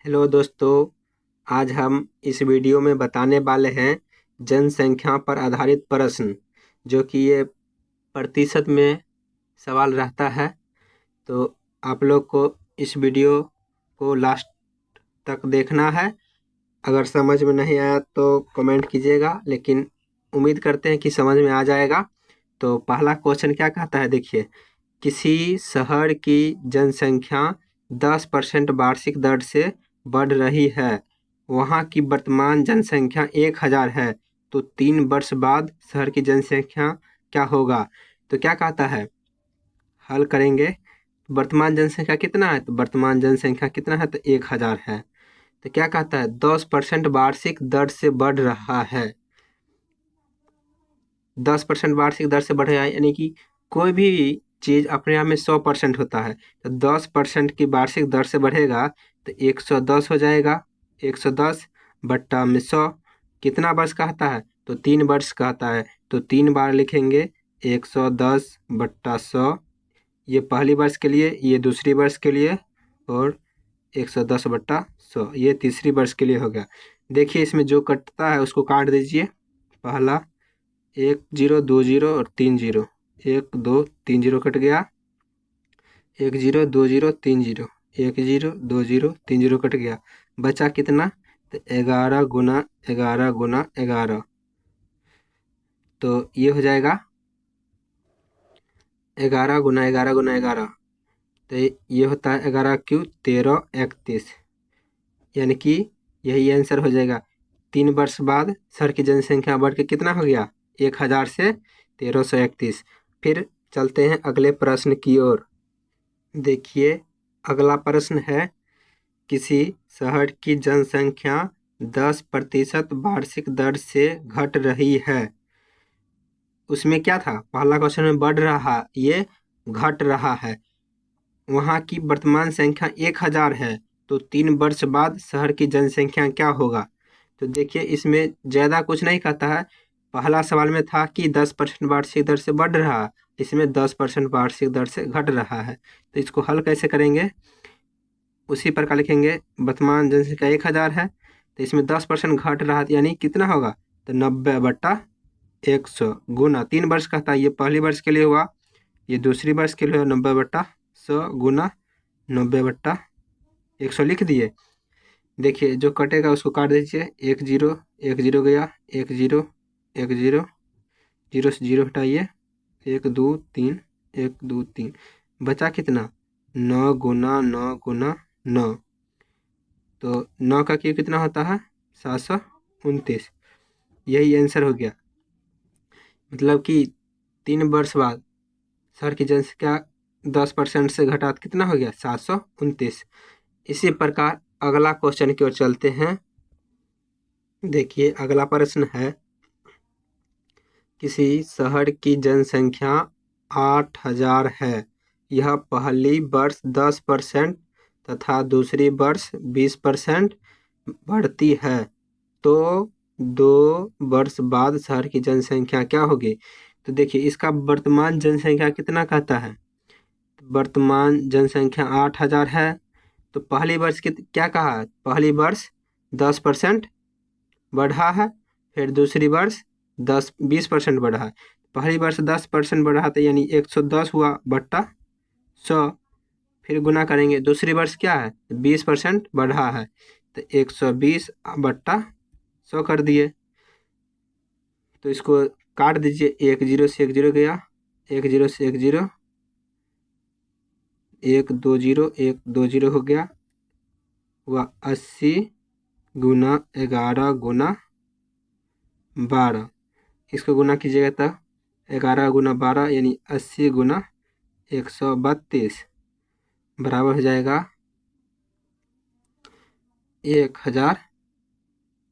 Hello दोस्तों, आज हम इस वीडियो में बताने वाले हैं जनसंख्या पर आधारित प्रश्न, जो कि ये प्रतिशत में सवाल रहता है। तो आप लोग को इस वीडियो को लास्ट तक देखना है। अगर समझ में नहीं आया तो कमेंट कीजिएगा, लेकिन उम्मीद करते हैं कि समझ में आ जाएगा। तो पहला क्वेश्चन क्या कहता है, देखिए। किसी शहर की जनसंख्या 10% वार्षिक दर से बढ़ रही है। वहाँ की वर्तमान जनसंख्या 1000 है। तो 3 वर्ष बाद शहर की जनसंख्या क्या होगा? तो क्या कहता है, हल करेंगे। वर्तमान जनसंख्या कितना है? तो वर्तमान जनसंख्या कितना है? तो 1000 है। तो क्या कहता है, 10% वार्षिक दर से बढ़ रहा है। 10% वार्षिक दर से बढ़ रहा है, यानी कि कोई भी चीज अपने आप में 100% होता है। तो 10% की वार्षिक दर से बढ़ेगा तो 110 हो जाएगा। 110 बट्टा में 100 कितना वर्ष कहता है? तो 3 वर्ष कहता है। तो 3 बार लिखेंगे 110 बट्टा 100। ये पहली वर्ष के लिए, ये दूसरी वर्ष के लिए, और 110 बट्टा 100 ये तीसरी वर्ष के लिए हो गया। देखिए, इसमें जो कटता है उसको काट दीजिए। पहला 1 0 2 0 और 3 0, 1 2 3 0 कट गया। 1 0 2 0 3 0, 1 0 2 0 3 0 कट गया। बचा कितना? तो 11 गुना 11 गुना 11। तो ये हो जाएगा 11 गुना 11 गुना 11। तो ये होता है 11 क्यू 13 31, यानी कि यही आंसर हो जाएगा। 3 वर्ष बाद शहर की जनसंख्या बढ़ के कितना हो गया? 1000 से 1331। फिर चलते हैं अगले प्रश्न की ओर। देखिए, अगला प्रश्न है, किसी शहर की जनसंख्या 10% वार्षिक दर से घट रही है। उसमें क्या था? पहला क्वेश्चन में बढ़ रहा, ये घट रहा है। वहाँ की वर्तमान संख्या 1000 है। तो 3 वर्ष बाद शहर की जनसंख्या क्या होगा? तो देखिए, इसमें ज़्यादा कुछ नहीं कहता है। पहला सवाल में था कि 10% वार्षिक दर से बढ़ रहा है, इसमें 10% वार्षिक दर से घट रहा है। तो इसको हल कैसे करेंगे? उसी प्रकार लिखेंगे, वर्तमान जनसंख्या 1000 है, तो इसमें 10% घट रहा है, यानी कितना होगा? तो 90 बट्टा 100 गुना 3 वर्ष कहता है। ये पहली वर्ष के लिए हुआ, ये दूसरी वर्ष के लिए 90 बट्टा 100 गुना 90 बट्टा 100 लिख दिए। देखिए, जो कटेगा उसको काट दीजिए। 1 0 गया, 1 0 1 0, 0 से 0 हटाइए, 1 2 3 1 2 3। बचा कितना? 9 गुना 9 गुना 9। तो 9 का क्यूब कितना होता है? 729। यही आंसर हो गया। मतलब कि 3 वर्ष बाद शहर की जनसंख्या 10% से घटा तो कितना हो गया? 729। इसी प्रकार अगला क्वेश्चन की ओर चलते हैं। देखिए, अगला प्रश्न है, किसी शहर की जनसंख्या 8000 है। यह पहली वर्ष 10% तथा दूसरी वर्ष 20% बढ़ती है। तो 2 वर्ष बाद शहर की जनसंख्या क्या होगी? तो देखिए, इसका वर्तमान जनसंख्या कितना कहता है? वर्तमान जनसंख्या 8000 है। तो पहली वर्ष की क्या कहा है? पहली वर्ष 10% बढ़ा है, फिर दूसरी वर्ष 20% बढ़ा है। पहली वर्ष 10% बढ़ा था, यानी 110 हुआ बट्टा 100। फिर गुना करेंगे, दूसरी वर्ष क्या है? 20% बढ़ा है, तो 120 बट्टा 100 कर दिए। तो इसको काट दीजिए। 1 0 से 1 0 गया, 1 0 से 1 0, 1 2 0 1 2 0 हो गया। वह 80 गुना 11 गुना 12। इसको गुना कीजिएगा तो 11 गुना 12 यानी 80 गुना 132 बराबर हो जाएगा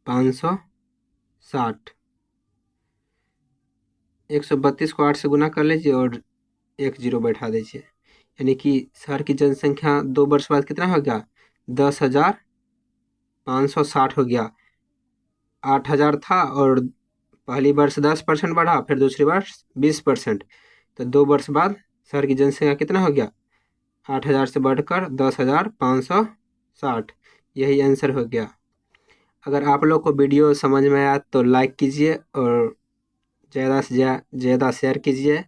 1560। 132 को 8 से गुना कर लीजिए और 1 0 बैठा दीजिए, यानी कि शहर की जनसंख्या 2 वर्ष बाद कितना हो गया? 10,560 हो गया। 8000 था और पहली वर्ष 10% बढ़ा, फिर दूसरी वर्ष 20%। तो 2 वर्ष बाद शहर की जनसंख्या कितना हो गया? 8000 से बढ़कर 10,560। यही आंसर हो गया। अगर आप लोग को वीडियो समझ में आया तो लाइक कीजिए और ज़्यादा से ज़्यादा शेयर कीजिए।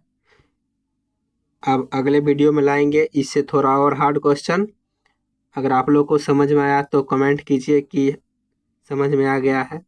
अब अगले वीडियो में लाएंगे इससे थोड़ा और हार्ड क्वेश्चन। अगर आप लोग को समझ में आया तो कमेंट कीजिए कि समझ में आ गया है।